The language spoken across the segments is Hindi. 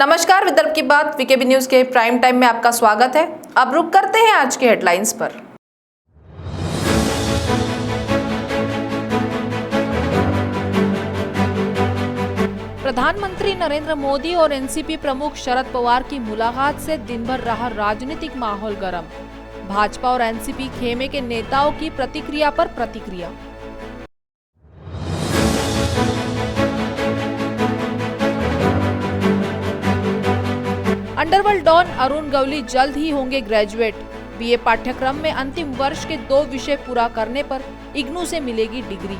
नमस्कार, विदर्भ की बात वीकेबी न्यूज के प्राइम टाइम में आपका स्वागत है। अब रुक करते हैं आज के हेडलाइंस पर। प्रधानमंत्री नरेंद्र मोदी और एनसीपी प्रमुख शरद पवार की मुलाकात से दिन भर रहा राजनीतिक माहौल गर्म। भाजपा और एनसीपी खेमे के नेताओं की प्रतिक्रिया पर प्रतिक्रिया। अंडरवर्ल्ड डॉन अरुण गवली जल्द ही होंगे ग्रेजुएट। बीए पाठ्यक्रम में अंतिम वर्ष के 2 विषय पूरा करने पर इग्नू से मिलेगी डिग्री।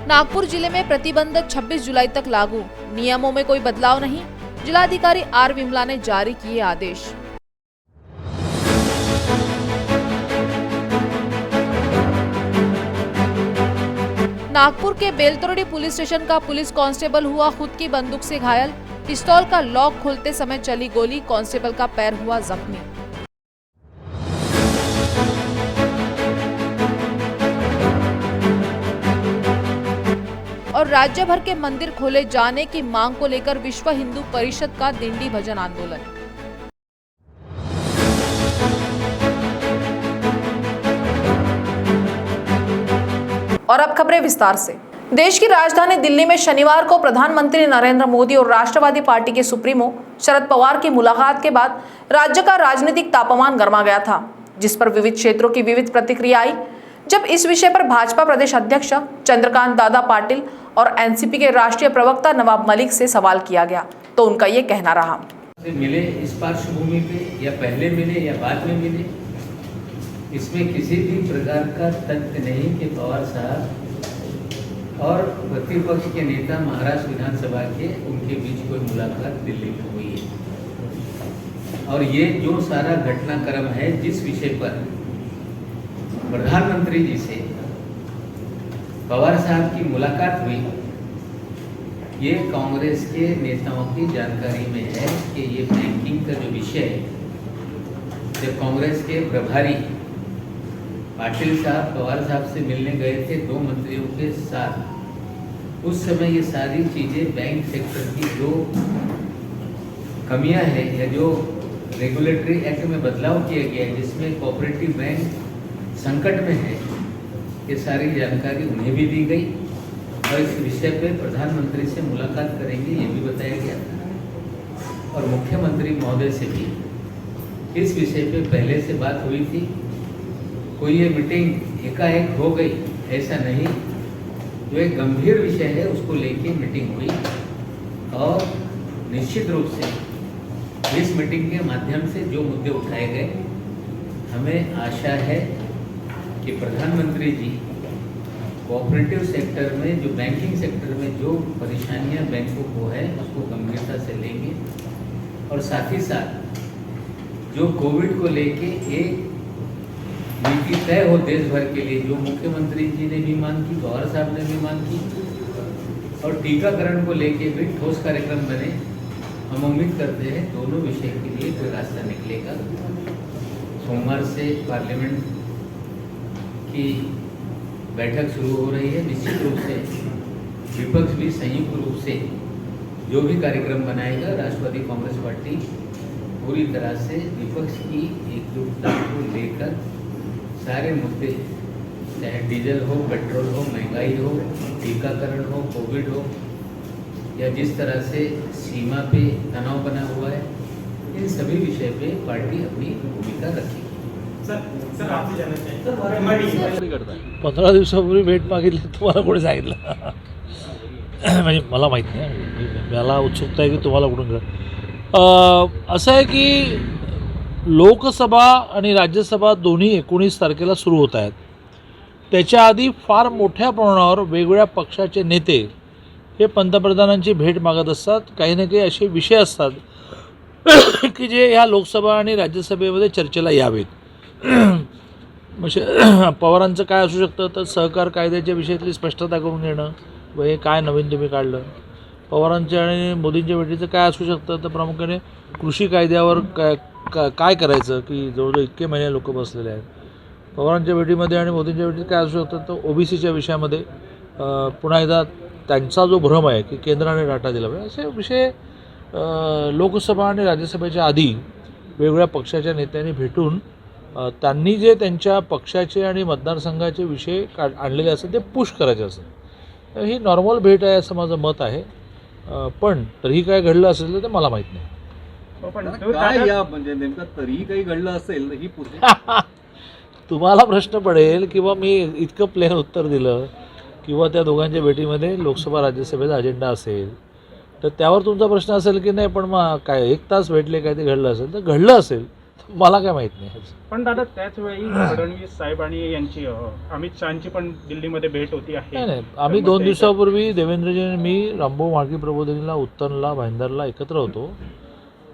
नागपुर जिले में प्रतिबंध 26 जुलाई तक लागू। नियमों में कोई बदलाव नहीं। जिलाधिकारी आर विमला ने जारी किए आदेश। नागपुर के बेलतोरडी पुलिस स्टेशन का पुलिस कांस्टेबल हुआ खुद की बंदूक से घायल। पिस्तौल का लॉक खोलते समय चली गोली, कांस्टेबल का पैर हुआ जख्मी। और राज्य भर के मंदिर खोले जाने की मांग को लेकर विश्व हिंदू परिषद का दिंडी भजन आंदोलन। और अब खबरें विस्तार से। देश की राजधानी दिल्ली में शनिवार को प्रधानमंत्री नरेंद्र मोदी और राष्ट्रवादी पार्टी के सुप्रीमो शरद पवार की मुलाकात के बाद राज्य का राजनीतिक तापमान गर्मा गया था, जिस पर विविध क्षेत्रों की विविध प्रतिक्रिया आई। जब इस विषय पर भाजपा प्रदेश अध्यक्ष चंद्रकांत दादा पाटिल और एनसीपी के राष्ट्रीय प्रवक्ता नवाब मलिक से सवाल किया गया तो उनका ये कहना रहा। मिले इस पार्श्वभूमि पे या पहले मिले या बाद में मिले, इसमें किसी भी प्रकार का तथ्य नहीं कि पवार साहब और प्रतिपक्ष के नेता महाराष्ट्र विधानसभा के उनके बीच कोई मुलाकात दिल्ली में हुई है। और ये जो सारा घटनाक्रम है, जिस विषय पर प्रधानमंत्री जी से पवार साहब की मुलाकात हुई, ये कांग्रेस के नेताओं की जानकारी में है कि ये बैंकिंग का जो विषय है, जब कांग्रेस के प्रभारी पाटिल साहब पवार साहब से मिलने गए थे 2 मंत्रियों के साथ, उस समय ये सारी चीज़ें बैंक सेक्टर की जो कमियां हैं या जो रेगुलेटरी एक्ट में बदलाव किया गया है, जिसमें कोऑपरेटिव बैंक संकट में है, ये सारी जानकारी उन्हें भी दी गई और इस विषय पे प्रधानमंत्री से मुलाकात करेंगे ये भी बताया गया था। और मुख्यमंत्री महोदय से भी इस विषय पे पहले से बात हुई थी। कोई ये मीटिंग एकाएक हो गई ऐसा नहीं, जो एक गंभीर विषय है उसको लेके मीटिंग हुई और निश्चित रूप से इस मीटिंग के माध्यम से जो मुद्दे उठाए गए, हमें आशा है कि प्रधानमंत्री जी कोऑपरेटिव सेक्टर में, जो बैंकिंग सेक्टर में जो परेशानियां बैंकों को है उसको गंभीरता से लेंगे और साथ ही साथ जो कोविड को लेके एक नीति तय हो देश भर के लिए, जो मुख्यमंत्री जी ने भी मांग की, पवार साहब ने भी मांग की, और टीकाकरण को लेके भी ठोस कार्यक्रम बने। हम उम्मीद करते हैं दोनों विषय के लिए कोई रास्ता निकलेगा। सोमवार से पार्लियामेंट की बैठक शुरू हो रही है। निश्चित रूप से विपक्ष भी संयुक्त रूप से जो भी कार्यक्रम बनाएगा, राष्ट्रवादी कांग्रेस पार्टी पूरी तरह से विपक्ष की एकजुटता को लेकर सारे मुद्दे, चाहे डीजल हो, पेट्रोल हो, महंगाई हो, टीकाकरण हो, कोविड हो, या जिस तरह से सीमा पे तनाव बना हुआ है, इन सभी विषय पे पार्टी अपनी भूमिका रखेगी। सर आप जाना चाहिए 15 दिवसापूर्वी भेट मागितली तुम्हाला कोणी सांगितलं? म्हणजे मला माहीत नाही, मला उत्सुकता आहे की तुम्हाला कुठून कळलं. असं आहे की लोकसभा आणि राज्यसभा दोन्ही 19 तारखेला सुरू होत आहेत. त्याच्या आधी फार मोठ्या प्रमाणावर वेगवेगळ्या पक्षाचे नेते हे पंतप्रधानांची भेट मागत असतात. काही ना काही असे विषय असतात की जे ह्या लोकसभा आणि राज्यसभेमध्ये चर्चेला यावेत. म्हणजे पवारांचं काय असू शकतं तर सहकार कायद्याच्या विषयातली स्पष्टता करून घेणं, व हे काय नवीन तुम्ही काढलं. पवारांच्या आणि मोदींच्या भेटीचं काय असू शकतं तर प्रामुख्याने कृषी कायद्यावर काय करायचं की जवळजवळ इतके महिने लोक बसलेले आहेत. पवारांच्या भेटीमध्ये आणि मोदींच्या भेटीत काय असू शकतं, तर OBCच्या विषयामध्ये पुन्हा एकदा त्यांचा जो भ्रम आहे की केंद्राने डाटा दिला पाहिजे, असे विषय लोकसभा आणि राज्यसभेच्या आधी वेगवेगळ्या पक्षाच्या नेत्यांनी भेटून त्यांनी जे त्यांच्या पक्षाचे आणि मतदारसंघाचे विषय आणलेले असतात ते पुश करायचे असतात. ही नॉर्मल भेट आहे असं माझं मत आहे. पण तरीही काय घडलं असेल तर मला माहीत नाही. पण काय या म्हणजे नेमकं तरीही काही घडलं असेल ही तुम्हाला प्रश्न पडेल किंवा मी इतकं प्लेन उत्तर दिलं किंवा त्या दोघांच्या भेटीमध्ये लोकसभा राज्यसभेचा अजेंडा असेल तर त्यावर तुमचा प्रश्न असेल की नाही, पण मग काय 1 तास भेटले काय ते घडलं असेल तर घडलं असेल, मला काय माहीत नाही. पण दादा त्याच वेळी फडणवीस साहेब आणि यांची अमित शहाची पण दिल्लीमध्ये भेट होती आहे. नाही, आम्ही 2 दिवसापूर्वी देवेंद्रजी आणि मी रामभाऊ म्हाळगी प्रबोधिनीला, उत्तनला, भाईंदरला एकत्र होतो.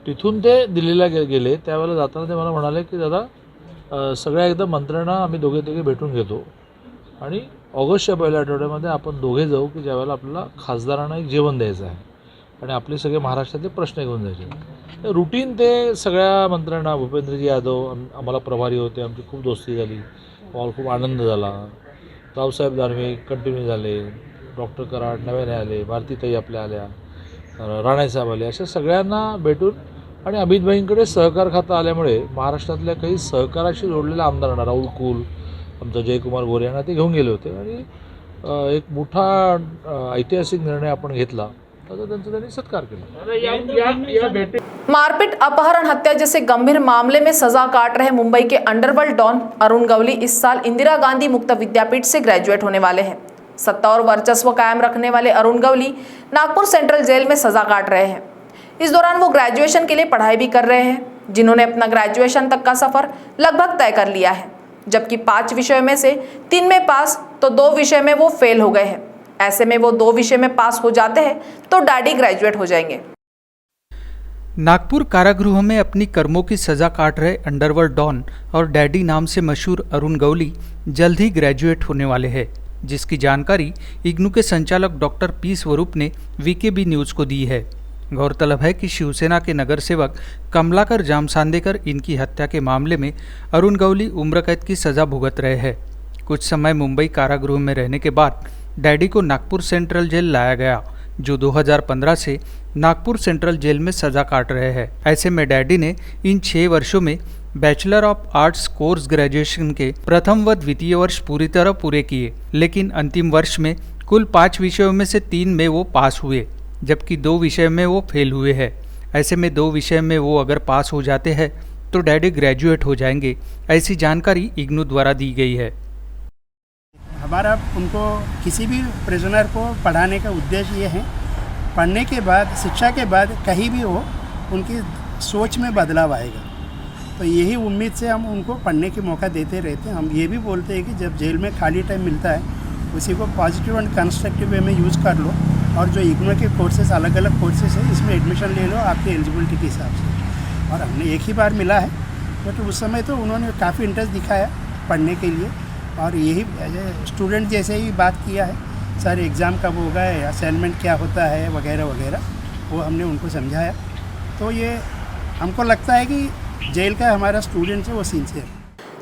तिथून ते दिल्लीला गेले. त्यावेळेला जाताना ते मला म्हणाले की दादा सगळ्या एकदा मंत्र्यांना आम्ही दोघे भेटून घेतो आणि ऑगस्टच्या पहिल्या आठवड्यामध्ये आपण दोघे जाऊ की ज्यावेळेला आपल्याला खासदारांना एक जेवण द्यायचं आहे आणि आपले सगळे महाराष्ट्रातले प्रश्न घेऊन जायचे. रुटीन ते सगळ्या मंत्र्यांना, भूपेंद्रजी यादव आम्हाला प्रभारी होते, आमची खूप दोस्ती झाली, आम्हाला खूप आनंद झाला. रावसाहेब दानवे कंटिन्यू झाले, डॉक्टर कराड नव्याने आले, भारतीताई आपल्या आल्या, राणेसाहेब आले, अशा सगळ्यांना भेटून आणि अमितभाईंकडे सहकार खातं आल्यामुळे महाराष्ट्रातल्या काही सहकाराशी जोडलेल्या आमदारांना, राहुल कुल, आमचा जयकुमार गोरे यांना ते घेऊन गेले होते आणि एक मोठा ऐतिहासिक निर्णय आपण घेतला. तर त्यांचा त्यांनी सत्कार केला. मारपीट, अपहरण, हत्या जैसे गंभीर मामले में सजा काट रहे मुंबई के अंडरवर्ल्ड डॉन अरुण गवली इस साल इंदिरा गांधी मुक्त विद्यापीठ से ग्रेजुएट होने वाले हैं. सत्ता और वर्चस्व कायम रखने वाले अरुण गवली नागपुर सेंट्रल जेल में सजा काट रहे हैं. इस दौरान वो ग्रेजुएशन के लिए पढ़ाई भी कर रहे हैं, जिन्होंने अपना ग्रेजुएशन तक का सफर लगभग तय कर लिया है. जबकि 5 विषयों में से 3 में पास तो 2 विषय में वो फेल हो गए हैं. ऐसे में वो 2 विषय में पास हो जाते हैं तो डैडी ग्रेजुएट हो जाएंगे. नागपुर कारागृह में अपनी कर्मों की सज़ा काट रहे अंडरवर्ल्ड डॉन और डैडी नाम से मशहूर अरुण गवली जल्द ही ग्रेजुएट होने वाले हैं, जिसकी जानकारी इग्नू के संचालक डॉक्टर पी स्वरूप ने वीकेबी न्यूज़ को दी है. गौरतलब है कि शिवसेना के नगर सेवक कमलाकर जामसांदेकर इनकी हत्या के मामले में अरुण गवली उम्र कैद की सज़ा भुगत रहे हैं. कुछ समय मुंबई कारागृह में रहने के बाद डैडी को नागपुर सेंट्रल जेल लाया गया, जो 2015 से नागपुर सेंट्रल जेल में सज़ा काट रहे हैं. ऐसे में डैडी ने इन 6 वर्षों में bachelor of arts course graduation के प्रथम व द्वितीय वर्ष पूरी तरह पूरे किए, लेकिन अंतिम वर्ष में कुल 5 विषयों में से 3 में वो पास हुए, जबकि 2 विषय में वो फेल हुए हैं. ऐसे में 2 विषय में वो अगर पास हो जाते हैं तो डैडी ग्रेजुएट हो जाएंगे, ऐसी जानकारी इग्नू द्वारा दी गई है. हमारा उनको किसी भी प्रिजनर को पढ़ाने का उद्देश्य ये है, पढ़ने के बाद, शिक्षा के बाद कहीं भी हो उनकी सोच में बदलाव आएगा. तो यही उम्मीद से हम उनको पढ़ने के मौका देते रहते हैं. हम ये भी बोलते हैं कि जब जेल में खाली टाइम मिलता है उसी को पॉजिटिव एंड कंस्ट्रक्टिव वे में यूज़ कर लो, और जो इग्नू के कोर्सेज, अलग अलग कोर्सेज हैं, इसमें एडमिशन ले लो आपकी एलिजिबिलिटी के हिसाब से. और हमने एक ही बार मिला है, बट उस समय तो उन्होंने काफ़ी इंटरेस्ट दिखाया पढ़ने के लिए, और यही स्टूडेंट जैसे ही बात किया है, सर एग्ज़ाम कब होगा, असाइनमेंट क्या होता है वगैरह वगैरह, वो हमने उनको समझाया. तो ये हमको लगता है कि जेल का हमारा स्टूडेंट है वो सिंसियर.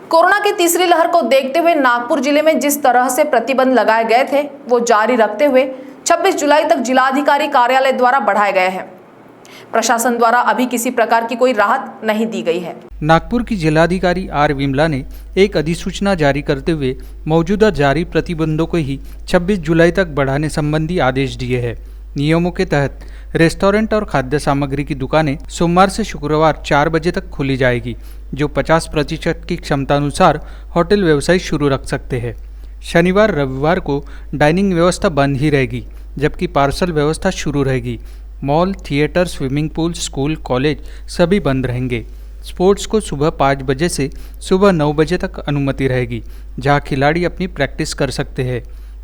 कोरोना की तीसरी लहर को देखते हुए नागपुर जिले में जिस तरह से प्रतिबंध लगाए गए थे वो जारी रखते हुए 26 जुलाई तक जिलाधिकारी कार्यालय द्वारा बढ़ाए गए हैं. प्रशासन द्वारा अभी किसी प्रकार की कोई राहत नहीं दी गई है. नागपुर की जिलाधिकारी आर विमला ने एक अधिसूचना जारी करते हुए मौजूदा जारी प्रतिबंधों को ही 26 जुलाई तक बढ़ाने संबंधी आदेश दिए हैं. नियमों के तहत रेस्टोरेंट और खाद्य सामग्री की दुकानें सोमवार से शुक्रवार 4 बजे तक खोली जाएगी, जो 50% की क्षमतानुसार होटल व्यवसाय शुरू रख सकते हैं. शनिवार रविवार को डाइनिंग व्यवस्था बंद ही रहेगी, जबकि पार्सल व्यवस्था शुरू रहेगी. Mall, theatre, swimming pool, school, college सभी बंद रहेंगे. स्पोर्ट्स को सुबह 5 बजे से सुबह 9 बजे तक अनुमति रहेगी, जहां खिलाड़ी अपनी प्रैक्टिस कर सकते हैं.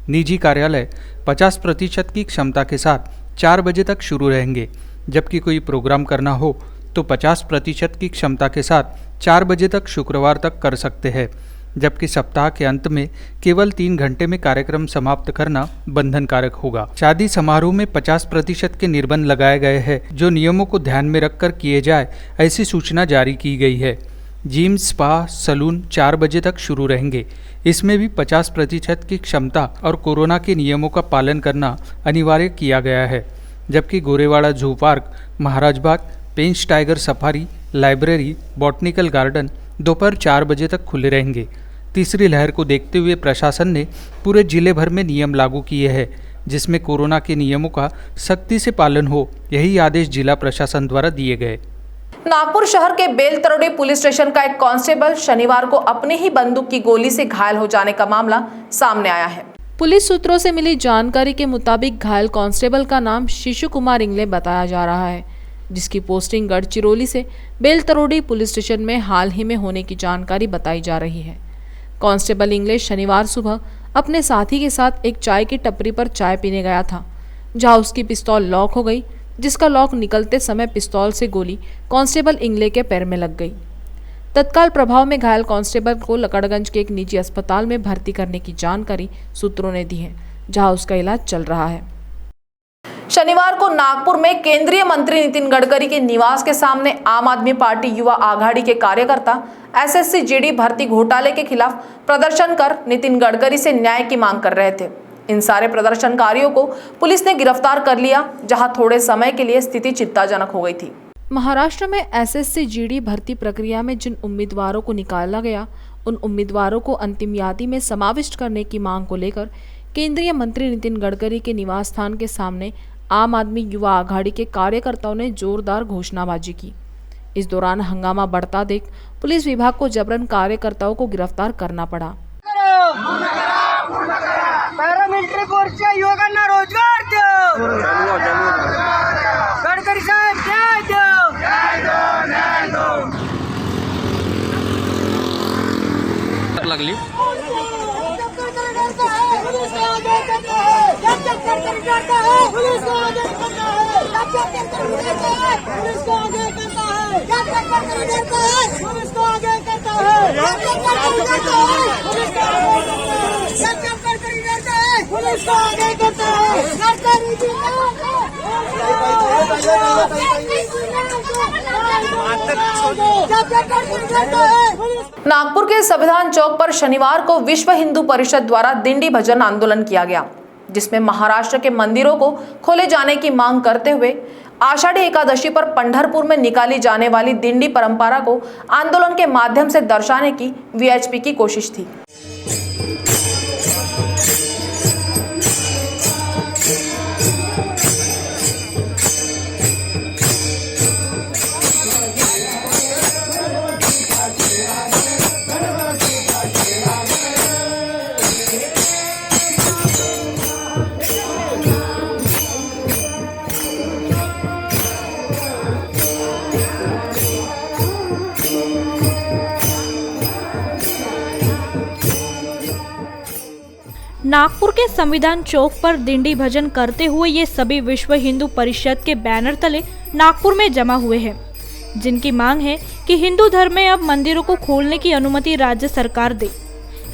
निजी कार्यालय 50% की क्षमता के साथ 4 बजे तक शुरू रहेंगे, जबकि कोई प्रोग्राम करना हो तो 50% की क्षमता के साथ 4 बजे तक शुक्रवार तक कर सकते हैं, जबकि सप्ताह के अंत में केवल 3 घंटे में कार्यक्रम समाप्त करना बंधनकारक होगा. शादी समारोह में 50% के निर्बंध लगाए गए हैं, जो नियमों को ध्यान में रखकर किए जाए, ऐसी सूचना जारी की गई है. जिम, स्पा, सलून 4 बजे तक शुरू रहेंगे। इसमें भी 50% की क्षमता और कोरोना के नियमों का पालन करना अनिवार्य किया गया है। जबकि Gorewada zoo park, Maharaj Bagh, Pench tiger safari, library, botanical garden दोपहर 4 बजे तक खुले रहेंगे। तीसरी लहर को देखते हुए प्रशासन ने पूरे जिले भर में नियम लागू किए हैं, जिसमें कोरोना के नियमों का सख्ती से पालन हो, यही आदेश जिला प्रशासन द्वारा दिए गए। नागपुर शहर के बेलतरोड़ी पुलिस स्टेशन का एक कांस्टेबल शनिवार को अपनी ही बंदूक की गोली से घायल हो जाने का मामला सामने आया है। पुलिस सूत्रों से मिली जानकारी के मुताबिक घायल कांस्टेबल का नाम शिशु कुमार इंगले बताया जा रहा है, जिसकी पोस्टिंग गढ़चिरौली से बेलतरोड़ी पुलिस स्टेशन में हाल ही में होने की जानकारी बताई जा रही है। कांस्टेबल इंगले शनिवार सुबह अपने साथी के साथ एक चाय की टपरी पर चाय पीने गया था, जहां उसकी पिस्तौल लॉक हो गई, जिसका लॉक निकलते समय पिस्तौल से गोली कांस्टेबल इंगले के पैर में लग गई। तत्काल प्रभाव में घायल कांस्टेबल को लकड़गंज के एक निजी अस्पताल में भर्ती करने की जानकारी सूत्रों ने दी है, जहां उसका इलाज चल रहा है। शनिवार को नागपुर में केंद्रीय मंत्री नितिन गडकरी के निवास के सामने आम आदमी पार्टी युवा आघाड़ी के कार्यकर्ता एसएससी जीडी भर्ती घोटाले के खिलाफ प्रदर्शन कर नितिन गडकरी से न्याय की मांग कर रहे थे। इन सारे प्रदर्शनकारियों को पुलिस ने गिरफ्तार कर लिया, जहां थोड़े समय के लिए स्थिति चिंताजनक हो गई थी। महाराष्ट्र में एसएससी जीडी भर्ती प्रक्रिया में जिन उम्मीदवारों को निकाला गया, उन उम्मीदवारों को अंतिम यादी में समाविष्ट करने की मांग को लेकर केंद्रीय मंत्री नितिन गडकरी के निवास स्थान के सामने आम आदमी युवा आघाड़ी के कार्यकर्ताओं ने जोरदार घोषणाबाजी की। इस दौरान हंगामा बढ़ता देख पुलिस विभाग को जबरन कार्यकर्ताओं को गिरफ्तार करना पड़ा। पॅरामिलिटरी फोर्सच्या युवकांना रोजगार द्यो, गडकरी साहेब न्याय द्यो। लागली नागपुर के संविधान चौक पर शनिवार को विश्व हिंदू परिषद द्वारा दिंडी भजन आंदोलन किया गया, जिसमें महाराष्ट्र के मंदिरों को खोले जाने की मांग करते हुए आषाढ़ी एकादशी पर पंढरपुर में निकाली जाने वाली दिंडी परंपरा को आंदोलन के माध्यम से दर्शाने की वीएचपी की कोशिश थी। नागपुर के संविधान चौक पर दिंडी भजन करते हुए ये सभी विश्व हिंदू परिषद के बैनर तले नागपुर में जमा हुए हैं, जिनकी मांग है कि हिंदू धर्म में अब मंदिरों को खोलने की अनुमति राज्य सरकार दे।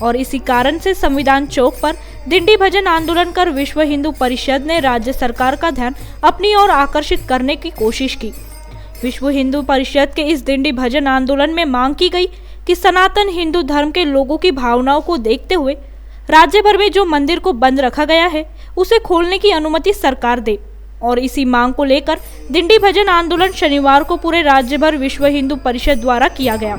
और इसी कारण से संविधान चौक पर दिंडी भजन आंदोलन कर विश्व हिंदू परिषद ने राज्य सरकार का ध्यान अपनी ओर आकर्षित करने की कोशिश की। विश्व हिंदू परिषद के इस दिंडी भजन आंदोलन में मांग की गई कि सनातन हिंदू धर्म के लोगों की भावनाओं को देखते हुए राज्य भर में जो मंदिर को बंद रखा गया है उसे खोलने की अनुमति सरकार दे। और इसी मांग को लेकर दिंडी भजन आंदोलन शनिवार को पूरे राज्य भर विश्व हिंदू परिषद द्वारा किया गया।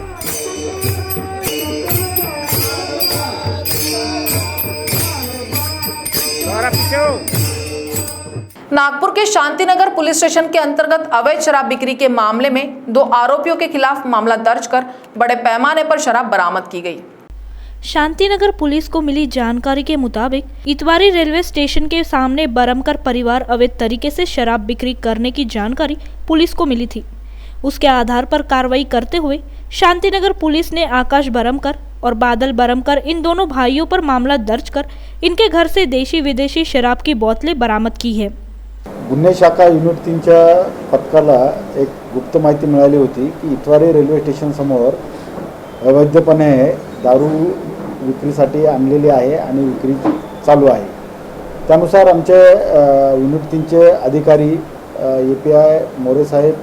नागपुर के शांतिनगर पुलिस स्टेशन के अंतर्गत अवैध शराब बिक्री के मामले में 2 आरोपियों के खिलाफ मामला दर्ज कर बड़े पैमाने पर शराब बरामद की गई। शांतिनगर पुलिस को मिली जानकारी के मुताबिक इतवारी रेलवे स्टेशन के सामने बरमकर परिवार अवैध तरीके से शराब बिक्री करने की जानकारी पुलिस को मिली थी। उसके आधार पर कार्रवाई करते हुए शांतिनगर पुलिस ने आकाश बरमकर और बादल बरमकर इन दोनों भाइयों पर मामला दर्ज कर इनके घर से देशी विदेशी शराब की बोतलें बरामद की है। गुन्हे शाखा युनिट 3च्या पथकाला एक गुप्त माहिती मिळाली होती की इतवारी रेल्वे स्टेशन समोर अवैधपणे दारू विक्रीसाठी आणलेली आहे आणि विक्री चालू आहे। त्यानुसार आमचे युनिट 3चे अधिकारी एपीआय मोरे साहेब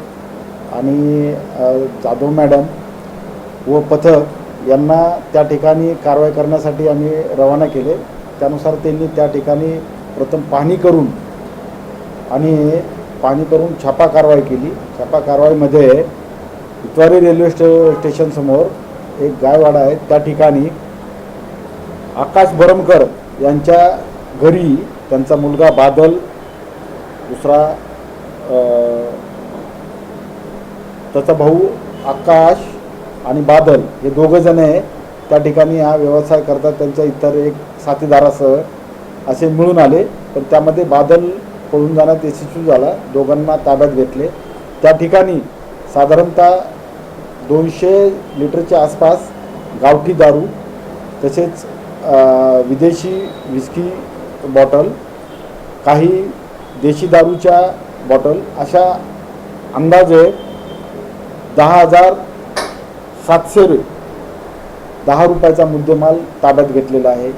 आणि जाधव मॅडम व पथक यांना त्या ठिकाणी कारवाई करण्यासाठी आम्ही रवाना केले. त्यानुसार त्यांनी त्या ठिकाणी प्रथम पाहणी करून छापा कारवाई केली. छापा कारवाईमध्ये इतवारी रेल्वे स्टेशनसमोर एक गायवाडा आहे, त्या ठिकाणी आकाश बरमकर यांच्या घरी त्यांचा मुलगा बादल, दुसरा त्याचा भाऊ आकाश आणि बादल हे दोघंजण आहे त्या ठिकाणी हा व्यवसाय करतात. त्यांच्या इतर एक साथीदारासह असे मिळून आले, पण त्यामध्ये बादल पळून जाण्यात यशस्वी झाला. दोघांना ताब्यात घेतले. त्या ठिकाणी साधारणतः 200 लिटरच्या आसपास गावठी दारू, तसेच विदेशी विस्की बॉटल, काही देशी दारूच्या बॉटल, अशा अंदाजे 10,710 रुपयाचा मुद्देमाल ताब्यात घेतलेला आहे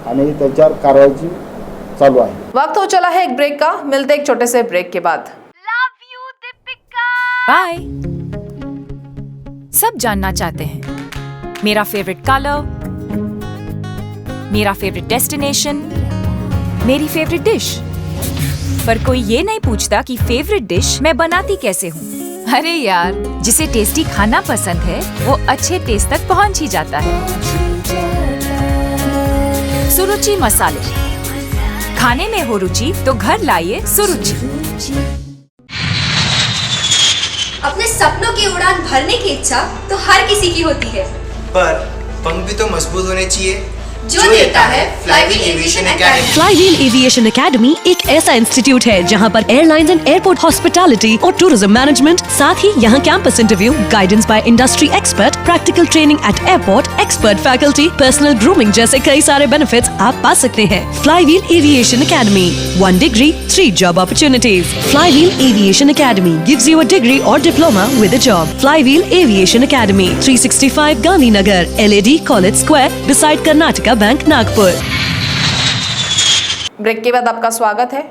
आणि त्याच्यावर कारवाई चालू आहे. वक्त हो चला है एक ब्रेक का, मिलते एक छोटे से ब्रेक के बाद. बाय. सब जानना चाहते हैं मेरा फेवरेट कलर, मेरा फेवरेट डेस्टिनेशन, मेरी फेवरेट डिश, पर कोई ये नहीं पूछता कि फेवरेट डिश मैं बनाती कैसे हूँ. अरे यार, जिसे टेस्टी खाना पसंद है वो अच्छे टेस्ट तक पहुँच ही जाता है. सुरुचि मसाले, खाने में हो रुचि तो घर लाइए सुरुचि. अपने सपनों की उड़ान भरने की इच्छा तो हर किसी की होती है, पर पंख भी तो मजबूत होने चाहिए, जो देता है flywheel aviation academy. Flywheel aviation academy एक ऐसा इंस्टीट्यूट है जहां पर एयरलाइंस एंड एयरपोर्ट हॉस्पिटैलिटी और टूरिज्म मैनेजमेंट, साथ ही यहां campus interview, guidance by industry expert, practical training at airport, expert faculty, personal grooming जैसे कई सारे बेनिफिट्स आप पा सकते हैं. Flywheel aviation academy, 1 degree 3 job opportunities. Flywheel aviation academy gives you a degree और diploma with a job. Flywheel aviation academy, 365 Gandhinagar, LAD college square, beside Karnataka bank, Nagpur. Break के बाद आपका स्वागत है.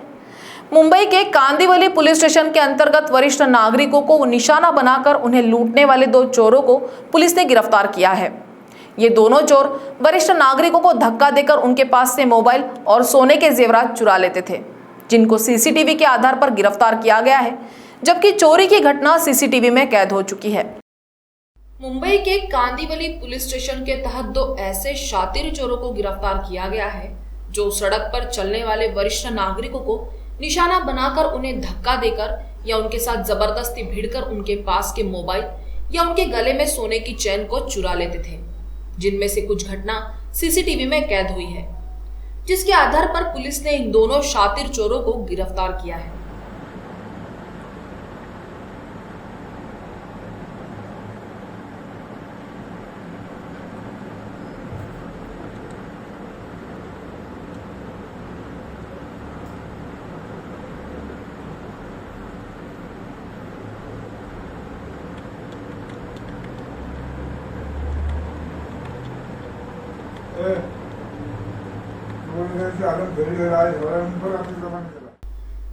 मुंबई के कांदिवली पुलिस स्टेशन के अंतर्गत वरिष्ठ नागरिकों को निशाना बनाकर उन्हें लूटने वाले 2 चोरों को पुलिस ने गिरफ्तार किया है. ये दोनों चोर वरिष्ठ नागरिकों को धक्का देकर उनके पास से मोबाइल और सोने के जेवरात चुरा लेते थे, जिनको सीसीटीवी के आधार पर गिरफ्तार किया गया है, जबकि चोरी की घटना सीसीटीवी में कैद हो चुकी है. मुंबई के कांदिवली पुलिस स्टेशन के तहत 2 ऐसे शातिर चोरों को गिरफ्तार किया गया है जो सड़क पर चलने वाले वरिष्ठ नागरिकों को निशाना बनाकर उन्हें धक्का देकर या उनके साथ जबरदस्ती भिड़कर उनके पास के मोबाइल या उनके गले में सोने की चेन को चुरा लेते थे, जिनमें से कुछ घटना सीसीटीवी में कैद हुई है, जिसके आधार पर पुलिस ने इन दोनों शातिर चोरों को गिरफ्तार किया है.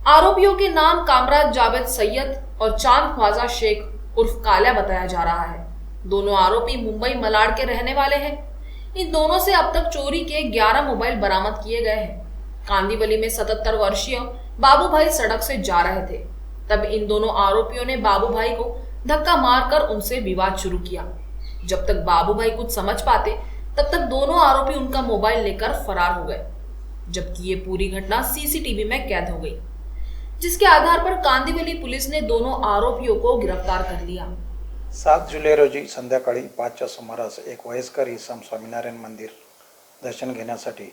आरोपियों के नाम कामराज जावेद सैयद और चांद ख्वाजा शेख उर्फ काल्या बताया जा रहा है. दोनों आरोपी मुंबई मलाड के रहने वाले हैं. इन दोनों से अब तक चोरी के 11 मोबाइल बरामद किए गए हैं. कांदिवली में 77 वर्षीय बाबू भाई सड़क से जा रहे थे, तब इन दोनों आरोपियों ने बाबू भाई को धक्का मारकर उनसे विवाद शुरू किया. जब तक बाबू भाई कुछ समझ पाते तब तक दोनों आरोपी उनका मोबाइल लेकर फरार हो गए, जबकि ये पूरी घटना सीसीटीवी में कैद हो गई, जिसके आधार पर कांदिवली पुलिस ने दोनों आरोपियों को गिरफ्तार कर लिया. 7 जुलै रोजी संध्याकाळी 5च्या सुमारास एक वयस्कर इसम स्वामीनारायण मंदिर दर्शन घेण्यासाठी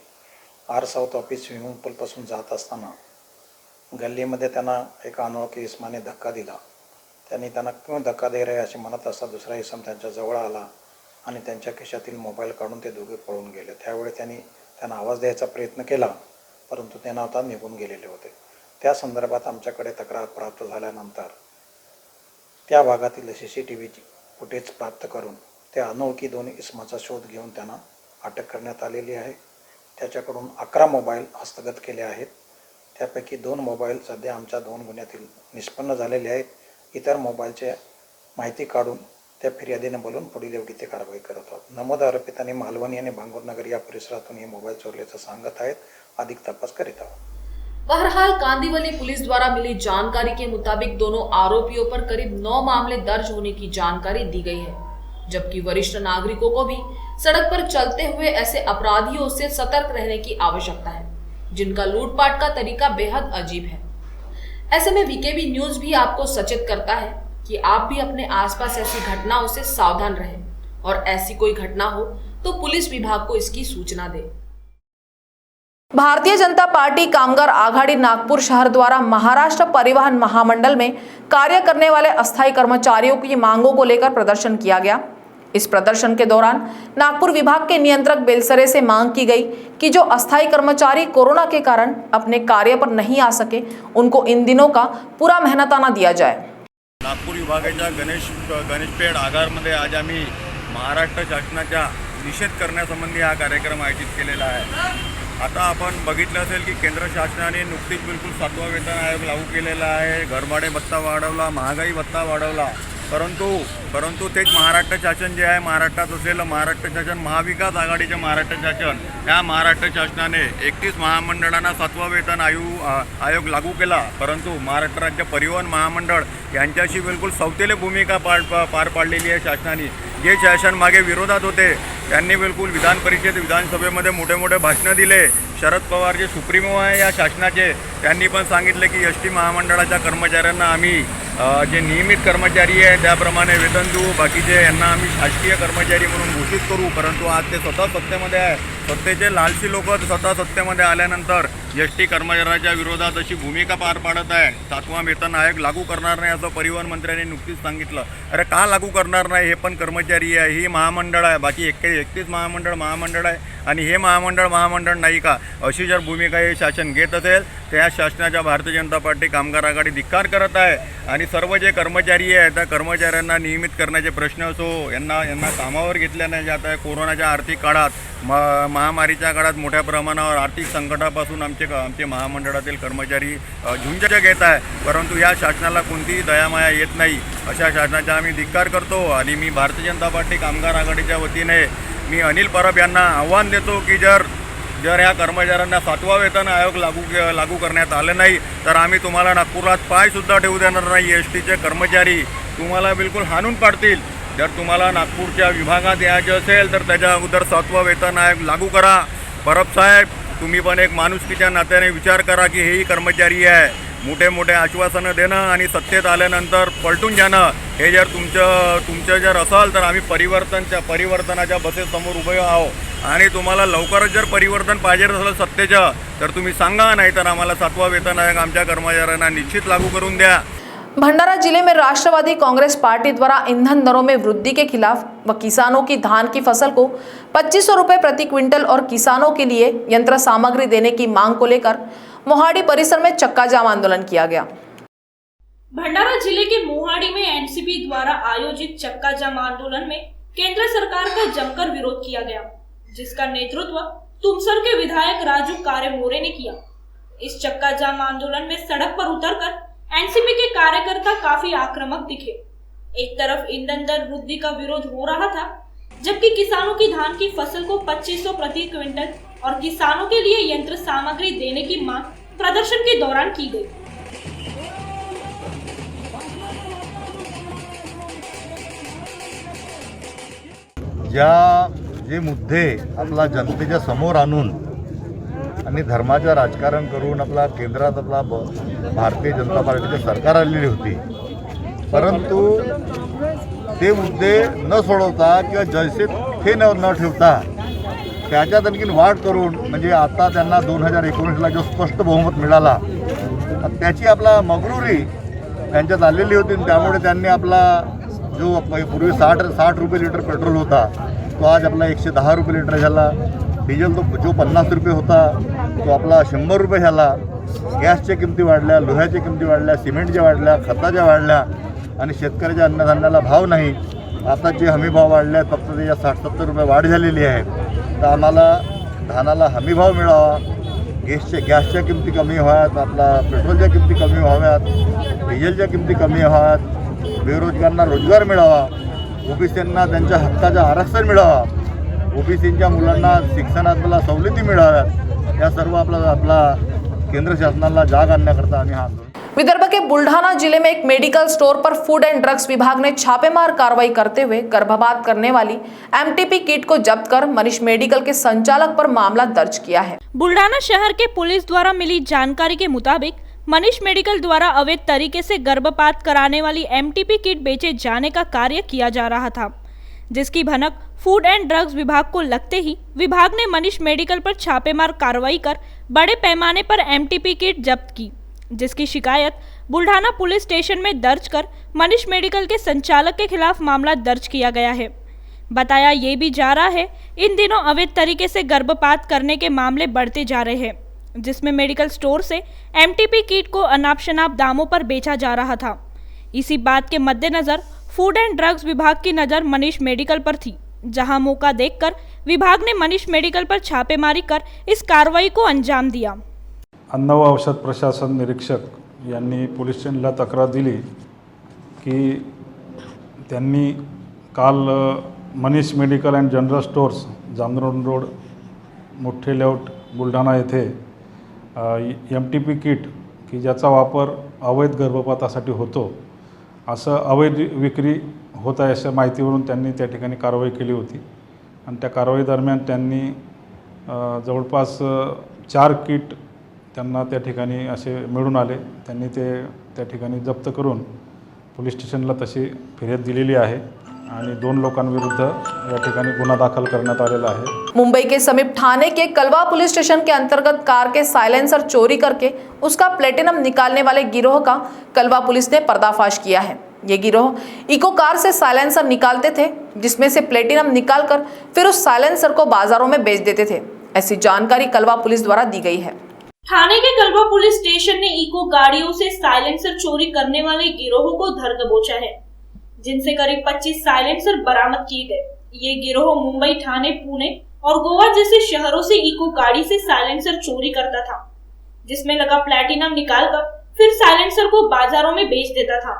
आर साऊथ ऑफिस स्विमिंग पूलपासून जात असताना गल्लीमध्ये त्यांना एका अनोळखी इसमाने धक्का दिला. त्यांनी त्यांना क्यों धक्का दे रहे असे म्हणत असता दुसरा इसम त्यांच्या जवळ आला आणि त्यांच्या खिशातील मोबाईल काढून ते दोघे पळून गेले. त्यावेळी त्यांना आवाज द्यायचा प्रयत्न केला, परंतु ते आता निघून गेलेले होते. त्या संदर्भात आमच्याकडे तक्रार प्राप्त झाल्यानंतर त्या भागातील CCTV फुटेज प्राप्त करून त्या अनोळखी 2 इसमाचा शोध घेऊन त्यांना अटक करण्यात आलेली आहे. त्याच्याकडून 11 मोबाईल हस्तगत केले आहेत. त्यापैकी 2 मोबाईल सध्या आमच्या 2 गुन्ह्यातील निष्पन्न झालेले आहेत. इतर मोबाईलचे माहिती काढून त्या फिर्यादीनं बोलून पुढील योग्य ते कारवाई करत आहोत. नमूद आरोपितांनी मालवणी आणि भांगूरनगर या परिसरातून हे मोबाईल चोरल्याचं सांगत आहेत. अधिक तपास करीत आहोत. बहरहाल कांदिवली पुलिस द्वारा मिली जानकारी के मुताबिक दोनों आरोपियों पर करीब 9 मामले दर्ज होने की जानकारी दी गई है, जबकि वरिष्ठ नागरिकों को भी सड़क पर चलते हुए ऐसे अपराधियों से सतर्क रहने की आवश्यकता है, जिनका लूटपाट का तरीका बेहद अजीब है। ऐसे में वीकेबी न्यूज भी आपको सचेत करता है कि आप भी अपने आसपास ऐसी घटनाओं से सावधान रहें और ऐसी कोई घटना हो तो पुलिस विभाग को इसकी सूचना दें। भारतीय जनता पार्टी कामगार आघाड़ी नागपुर शहर द्वारा महाराष्ट्र परिवहन महामंडल में कार्य करने वाले अस्थायी कर्मचारियों की मांगों को लेकर प्रदर्शन किया गया। इस प्रदर्शन के दौरान नागपुर विभाग के नियंत्रक बेलसरे से मांग की गई कि जो अस्थायी कर्मचारी कोरोना के कारण अपने कार्य पर नहीं आ सके, उनको इन दिनों का पूरा मेहनताना दिया जाए। नागपूर विभागाच्या गणेशपेठ आगारमध्ये आज आम्ही महाराष्ट्र शासनाच्या निषेध करण्यासंबंधी हा कार्यक्रम आयोजित केलेला आहे। आता आपण बघितलं असेल की केंद्र शासनाने नुकतीच बिलकुल 7वा वेतन आयोग लागू केलेला आहे। घरभाडे भत्ता वाढवला, महागाई भत्ता वाढवला, परंतु तेच महाराष्ट्र शासन जे आहे, महाराष्ट्रात असलेलं महाराष्ट्र शासन, महाविकास आघाडीचे महाराष्ट्र शासन, या महाराष्ट्र शासनाने 31 महामंडळांना 7वा वेतन आयोग लागू केला, परंतु महाराष्ट्र राज्य परिवहन महामंडळ यांच्याशी बिलकुल सौतेली भूमिका पार पाडलेली आहे शासनाने। जे शासन मागे विरोधात होते त्यांनी बिलकुल विधान परिषद विधानसभेमध्ये मोठे मोठे भाषणं दिले। शरद पवार जे सुप्रीमो आहे या शासनाचे, त्यांनी पण सांगितले की एसटी महामंडळाच्या कर्मचाऱ्यांना आम्ही जे नियमित कर्मचारी आहे त्याप्रमाणे वेतन देऊ, बाकीचे यांना आम्ही शासकीय कर्मचारी म्हणून घोषित करू। परंतु आज ते स्वतः सत्तेमध्ये आहे, सत्तेचे लालशी लोक स्वतः सत्तेमध्ये आल्यानंतर एसटी कर्मचाऱ्याच्या विरोधात अशी भूमिका पार पाडत आहे। 7वा वेतन आयोग लागू करणार नाही असं परिवहन मंत्र्यांनी नुकतीच सांगितलं। अरे का लागू करणार नाही? हे पण कर्मचारी आहे, ही महामंडळ आहे, बाकी 31 महामंडळ आहे आणि हे महामंडळ नाही का? अशी जर भूमिका हे शासन घेत असेल तर या शासनाच्या भारतीय जनता पार्टी कामगार आघाडी धिक्कार करत आहे आणि सर्व जे कर्मचारी आहे त्या कर्मचाऱ्यांना नियमित करण्याचे प्रश्न असो, यांना कामावर घेतल्या नाही जात आहे। कोरोनाच्या आर्थिक काळात, महामारीच्या काळात मोठ्या प्रमाणावर आर्थिक संकटापासून आमचे महामंडळातील कर्मचारी झुंज घेत आहे, परंतु या शासनाला कोणतीही दयामाया येत नाही। अशा शासनाचा आम्ही धिक्कार करतो आणि मी भारतीय जनता पार्टी कामगार आघाडीच्या वतीने मी अनिल परब यांना आव्हान देतो की जर या कर्मचाऱ्यांना 7वा वेतन आयोग लागू करण्यात आलं नाही तर आम्ही तुम्हाला नागपुरात पायसुद्धा ठेवू देणार नाही। एसटीचे कर्मचारी तुम्हाला बिलकुल हाणून पाडतील। जर तुम्हाला नागपूरच्या विभागात यायचं असेल तर त्याच्या अगोदर 7वा वेतन आयोग लागू करा। परब साहेब, तुम्ही पण एक माणुसकीच्या नात्याने विचार करा की हेही कर्मचारी आहे। मोठे आश्वासनं देणं आणि सत्तेत आल्यानंतर पलटून जाणं हे जर तुमचं जर असाल तर आम्ही परिवर्तनाच्या बसेसमोर उभे आहोत आणि तुम्हाला लवकरच जर परिवर्तन पाहिजे असेल सत्तेचं तर तुम्ही सांगा, नाही तर आम्हाला 7वा वेतन आयोग आमच्या कर्मचाऱ्यांना निश्चित लागू करून द्या। भंडारा जिले में राष्ट्रवादी कांग्रेस पार्टी द्वारा ईंधन दरों में वृद्धि के खिलाफ व किसानों की धान की फसल को 2500 रुपये प्रति क्विंटल और किसानों के लिए यंत्र सामग्री देने की मांग को लेकर मोहाड़ी परिसर में चक्का जाम आंदोलन किया गया। भंडारा जिले के मोहाड़ी में एनसीपी द्वारा आयोजित चक्का जाम आंदोलन में केंद्र सरकार का जमकर विरोध किया गया, जिसका नेतृत्व तुमसर के विधायक राजू कारे मोरे ने किया। इस चक्का जाम आंदोलन में सड़क पर उतरकर एनसीपी के कार्यकर्ता काफी आक्रामक दिखे। एक तरफ ईंधन दर वृद्धि का विरोध हो रहा था, जबकि किसानों की धान की फसल को 2500 प्रति क्विंटल और किसानों के लिए यंत्र सामग्री देने की मांग प्रदर्शन के दौरान की गई। जे मुद्दे आपला जनतेच्या समोर आणून आणि धर्माचं राजकारण करून आपला केंद्रात भारतीय जनता पार्टीचे सरकार आलेली होती, परंतु ते मुद्दे न सोडवता किंवा जैसे थे न ठेवता त्याच्यात आणखीन वाढ करून म्हणजे आता त्यांना 2019ला जो स्पष्ट बहुमत मिळाला त्याची आपला मगरुरी त्यांच्यात आलेली होती। त्यामुळे त्यांनी आपला जो पूर्वी 60 रुपये लिटर पेट्रोल होता तो आज आपला 110 रुपये लिटर झाला। डिझेल तो जो 50 रुपये होता तो आपला 100 रुपये झाला। गॅसच्या किमती वाढल्या, लोह्याच्या किमती वाढल्या, सिमेंटच्या वाढल्या, खताच्या वाढल्या आणि शेतकऱ्याच्या अन्नधान्याला भाव नाही। आता जे हमी भाव वाढले आहेत फक्त त्याच्या 60-70 रुपये वाढ झालेली आहे। तर आम्हाला धानाला हमी भाव मिळावा, गॅसच्या किमती कमी व्हाव्यात, आपला पेट्रोलच्या किमती कमी व्हाव्यात, डिझेलच्या किमती कमी व्हाव्यात, बेरोजगारांना रोजगार मिळावा ओबीसींना त्यांच्या हक्काचं आरक्षण मिळावं, ओबीसींच्या मुलांना शिक्षणात मला सवलती मिळाव्यात, या सर्व आपला केंद्र शासनाला जाग आणण्याकरता आम्ही हा आंदोलन. विदर्भ के बुल्ढाना जिले में एक मेडिकल स्टोर पर फूड एंड ड्रग्स विभाग ने छापेमार कार्रवाई करते हुए गर्भपात करने वाली एमटीपी किट को जब्त कर मनीष मेडिकल के संचालक पर मामला दर्ज किया है। बुल्ढाना शहर के पुलिस द्वारा मिली जानकारी के मुताबिक मनीष मेडिकल द्वारा अवैध तरीके से गर्भपात कराने वाली एमटीपी किट बेचे जाने का कार्य किया जा रहा था, जिसकी भनक फूड एंड ड्रग्स विभाग को लगते ही विभाग ने मनीष मेडिकल पर छापेमार कार्रवाई कर बड़े पैमाने पर एमटीपी किट जब्त की, जिसकी शिकायत बुल्ढाना पुलिस स्टेशन में दर्ज कर मनीष मेडिकल के संचालक के खिलाफ मामला दर्ज किया गया है। बताया ये भी जा रहा है इन दिनों अवैध तरीके से गर्भपात करने के मामले बढ़ते जा रहे हैं, जिसमें मेडिकल स्टोर से एमटीपी किट को अनाप शनाप दामों पर बेचा जा रहा था। इसी बात के मद्देनजर फूड एंड ड्रग्स विभाग की नज़र मनीष मेडिकल पर थी, जहां मौका देखकर विभाग ने मनीष मेडिकल पर छापेमारी कर इस कार्रवाई को अंजाम दिया। अन्न व औषध प्रशासन निरीक्षक यांनी पोलीस स्टेशनला तक्रार दिली की त्यांनी काल Manish medical and general stores जामरोड रोड मोठे लेआउट बुलढाणा येथे एमटीपी किट की ज्याचा वापर अवैध गर्भपातासाठी होतो असं अवैध विक्री होत आहे अशा माहितीवरून त्यांनी त्या ठिकाणी कारवाई केली होती आणि त्या कारवाई दरम्यान त्यांनी जवळपास 4 किट त्यांना त्या ठिकाणी असे मिळून आले। त्यांनी ते त्या ठिकाणी जप्त करून पोलीस स्टेशनला तशी फिर्याद दिलेली आहे आणि 2 लोकांविरुद्ध या ठिकाणी गुन्हा दाखल करण्यात आलेला आहे। मुंबई के समीप ठाणे के कलवा पुलिस स्टेशन के अंतर्गत कार के साइलेंसर चोरी करके उसका प्लेटिनम निकालने वाले गिरोह का कलवा पुलिस ने पर्दाफाश किया है। ये गिरोह इको कार से साइलेंसर निकालते थे, जिसमें से प्लेटिनम निकालकर फिर उस साइलेंसर को बाजारों में बेच देते थे। ऐसी जानकारी कलवा पुलिस द्वारा दी गई है। ठाणे के कलवा पुलिस स्टेशन ने इको गाड़ियों से साइलेंसर चोरी करने वाले गिरोह को धर दबोचा है, जिनसे करीब 25 साइलेंसर बरामद किए गए। ये गिरोह मुंबई, ठाणे, पुणे और गोवा जैसे शहरों से इको गाड़ी से साइलेंसर चोरी करता था, जिसमें लगा प्लैटिनम निकालकर फिर साइलेंसर को बाजारों में बेच देता था।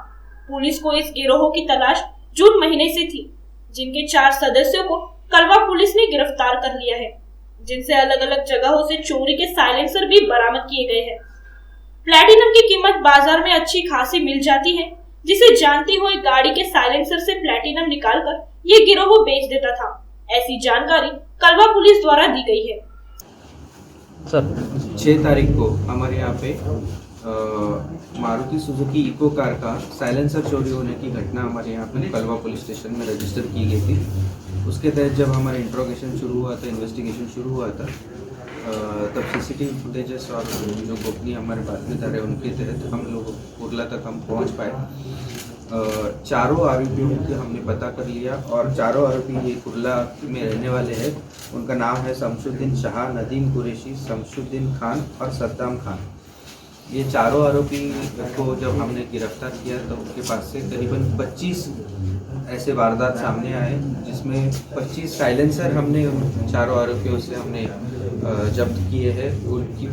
पुलिस को इस गिरोह की तलाश जून महीने से थी, जिनके 4 सदस्यों को कलवा पुलिस ने गिरफ्तार कर लिया है, जिनसे अलग अलग जगहों से चोरी के साइलेंसर भी बरामद किए गए हैं। प्लैटिनम की कीमत बाजार में अच्छी खासी मिल जाती है, जिसे जानती हुई गाड़ी के साइलेंसर से प्लैटिनम निकालकर ये गिरोह बेच देता था। ऐसी जानकारी कलवा पुलिस द्वारा दी गई है। सर 6 तारीख को हमारे यहाँ पे मारुति सुजुकी इको कार का साइलेंसर चोरी होने की घटना हमारे यहाँ पे कलवा पुलिस स्टेशन में रजिस्टर की गई थी। उसके तहत जब हमारा इंट्रोगेशन शुरू हुआ था, इन्वेस्टिगेशन शुरू हुआ था, तब सीसीटीवी फुटेजेस और जो गोपनीय हमारे बातमीदार है उनके तहत हम लोग कुर्ला तक हम पहुँच पाए। चारों आरोपियों को हमने पता कर लिया और चारों आरोपी ये कुर्ला में रहने वाले हैं। उनका नाम है शमशुद्दीन शाह, नदीम कुरैशी, शमशुद्दीन खान और सद्दाम खान। ये चारों आरोपी को जब हमने गिरफ्तार किया तो उनके पास से करीबन 25 ऐसे वारदात सामने आए, जिसमें 25 साइलेंसर हमने उन चारों आरोपियों से हमने जब्त किए हैं। उनकी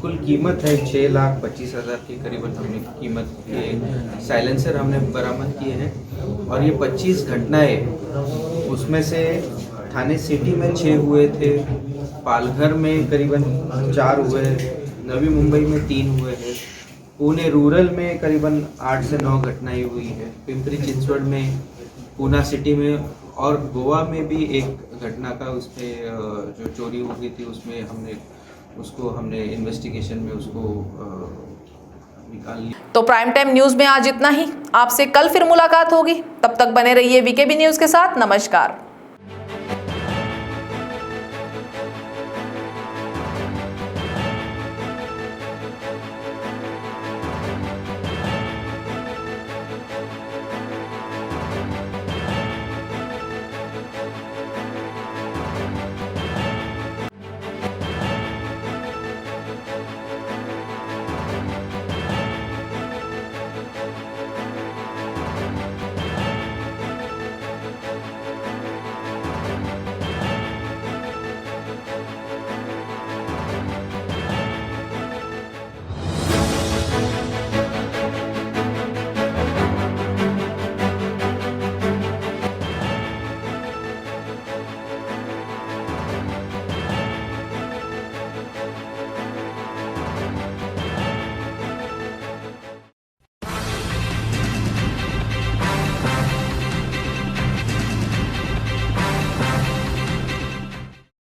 कुल कीमत है 6,25,000 के करीबन हमने कीमत के साइलेंसर हमने बरामद किए हैं। और ये 25 घटनाएं, उसमें से ठाणे सिटी में 6 हुए थे, पालघर में करीबन 4 हुए, नवी मुंबई में 3 हुए हैं, पुणे रूरल में करीबन 8 से 9 घटनाएं हुई है, पिंपरी चिंचवड़ में, पूना सिटी में और गोवा में भी एक घटना का उसमें जो चोरी हो गई थी उसमें हमने इन्वेस्टिगेशन में उसको निकाल लिया। तो प्राइम टाइम न्यूज में आज इतना ही। आपसे कल फिर मुलाकात होगी, तब तक बने रहिए वीकेबी न्यूज के साथ। नमस्कार।